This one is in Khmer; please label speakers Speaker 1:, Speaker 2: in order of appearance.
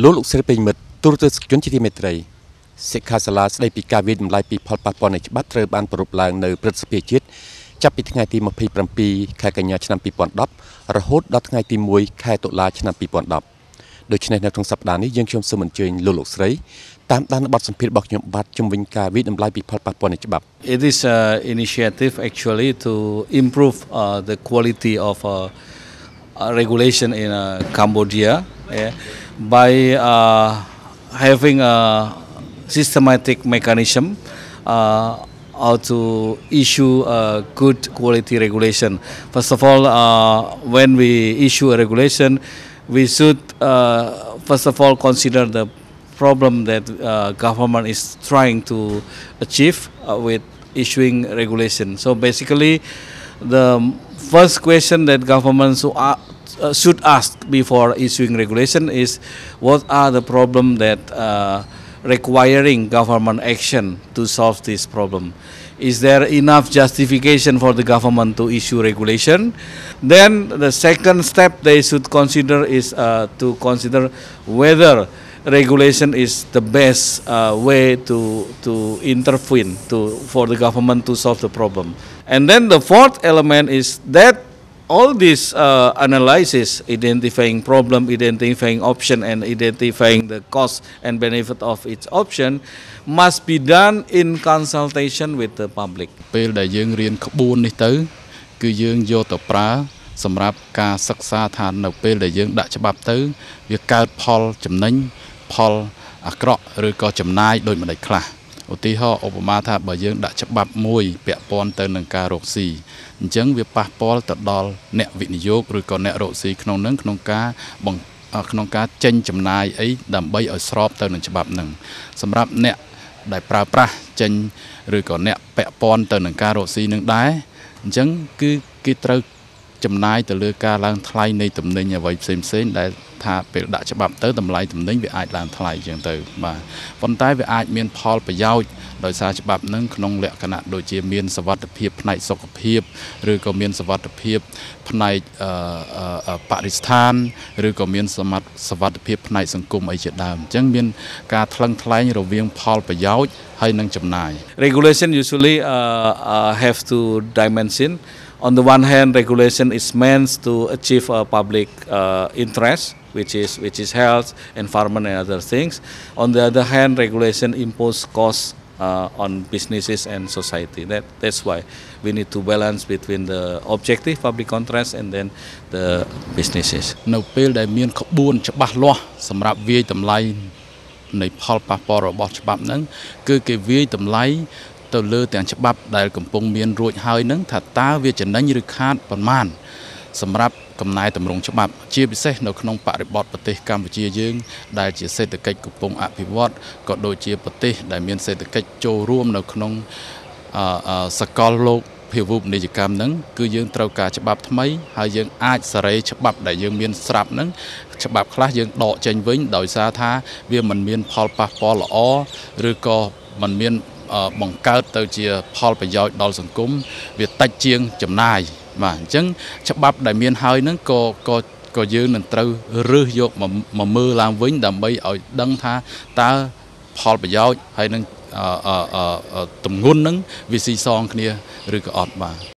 Speaker 1: លោកស្រីពេញមិត្តទូរទស្សនិកជនជាទីមេត្រីសិក្ខាសាលាស្ដីពីការវិតម្លៃពីផលប៉ះពាល់នៃច្បាប់ត្រូវបានប្រារព្ធឡើងនៅព្រឹទ្ធសភាជាតិចាប់ពីថ្ងៃទី27ខែកញ្ញាឆ្នាំ2010រហូតដល់ថ្ងៃទី1ខែតុលាឆ្នាំ2010ដូច្នេះនៅក្នុងសប្តាហ៍នេះយើងខ្ញុំសូមអញ្ជើញលោកស្រីតាមដានបទសម្ភាសន៍របស់ខ្ញុំបាទជំវិញការវិតម្លៃពីផលប៉ះពាល់នៃច្បាប់
Speaker 2: It is an initiative actually to improve the quality of regulation in Cambodia by having a systematic mechanism how to issue a good quality regulation. First of all, when we issue a regulation, we should first of all consider the problem that government is trying to achieve with issuing regulation. So basically, the first question that government should ask before issuing regulation is what are the problems that requiring government action to solve this problem. Is there enough justification for the government to issue regulation? Then the second step they should consider is to consider whether regulation is the best way to intervene for the government to solve the problem. And then the fourth element is that all this analysis, identifying problem, identifying option, and identifying the cost and benefit of each option must be done in consultation with the public.
Speaker 3: ពេលដែលយើងរៀនក្បួននេះទៅគឺយើងយកទៅប្រើសម្រាប់ការសិក្សាថានៅពេលដែលយើងដាក់ច្បាប់ទៅវាកើតផលចំណេញផលអាក្រក់ឬក៏ចំណាយដូចម្ដេចខ្លះឧទាហរណ៍ឧបមាថាបើយើងដាក់ច្បាប់មួយពាក់ព័ន្ធទៅនឹងការរកស៊ីអញ្ចឹងវាប៉ះពាល់ទៅដល់អ្នកវិនិយោគឬក៏អ្នករកស៊ីក្នុងនឹងក្នុងការចេញចំណាយអីដើម្បីឲ្យស្របទៅនឹងច្បាប់នឹងសម្រាប់អ្នកដែលប្រើប្រាស់ចេញឬក៏អ្នកពាក់ព័ន្ធទៅនឹងការរកស៊ីនឹងដែរអញ្ចឹងគឺគេត្រូវចំណាយទៅលើការឡើងថ្លៃនៃទំនិញអ្វីផ្សេងៗដែលថាពេលដាក់ច្បាប់ទៅតម្លៃទំនិញវាអាចឡើងថ្លៃអញ្ចឹងទៅបាទប៉ុន្តែវាអាចមានផលប្រយោជន៍ដោយសារច្បាប់នឹងក្នុងលក្ខណៈដូចជាមានសុវត្ថិភាពផ្នែកសុខភាពឬក៏មានសុវត្ថិភាពផ្នែកបរិស្ថានឬក៏មានសុវត្ថិភាពផ្នែកសង្គមអីជាដើមអញ្ចឹងមានការថ្លឹងថ្លែងរវាងផលប្រយោជន៍ហើយនិងចំណាយ
Speaker 2: Regulation usually have two dimension. On the one hand, regulation is meant to achieve a public interest, which is health, environment, and other things. On the other hand, regulation impose costs on businesses and society. That's why we need to balance between the objective public interest and then the businesses.
Speaker 3: នៅពេលដែលមានក្បួនច្បាស់លាស់សម្រាប់វាយតម្លៃនៃផលប៉ះពាល់របស់ច្បាប់ហ្នឹងគឺគេវាយតម្លៃទៅលើទាំងច្បាប់ដែលកំពុងមានរួចហើយនឹងថាតើវាចំណេញឬខាតប៉ុន្មានសម្រាប់កំណែតម្រង់ច្បាប់ជាពិសេសនៅក្នុងបរិបទប្រទេសកម្ពុជាយើងដែលជាសេដ្ឋកិច្ចកំពុងអភិវឌ្ឍក៏ដូចជាប្រទេសដែលមានសេដ្ឋកិច្ចចូលរួមនៅក្នុងសកលលោកភាវូបនីយកម្មហ្នឹងគឺយើងត្រូវការច្បាប់ថ្មីហើយយើងអាចសេរីច្បាប់ដែលយើងមានស្រាប់ហ្នឹងច្បាប់ខ្លះយើងដកចេញវិញដោយសារថាវាមិនមានផលប៉ះពាល់ល្អឬក៏មិនមានបង្កើតទៅជាផលប្រយោជន៍ដល់សង្គមវាតិចជាងចំណាយបាទអញ្ចឹងច្បាប់ដែលមានហើយហ្នឹងក៏យើងនឹងត្រូវរើសយកមកមើលឡើងវិញដើម្បីឲ្យដឹងថាតើផលប្រយោជន៍ហើយនឹងទម្ងន់ហ្នឹងវាស៊ីសងគ្នាឬក៏អត់បាទ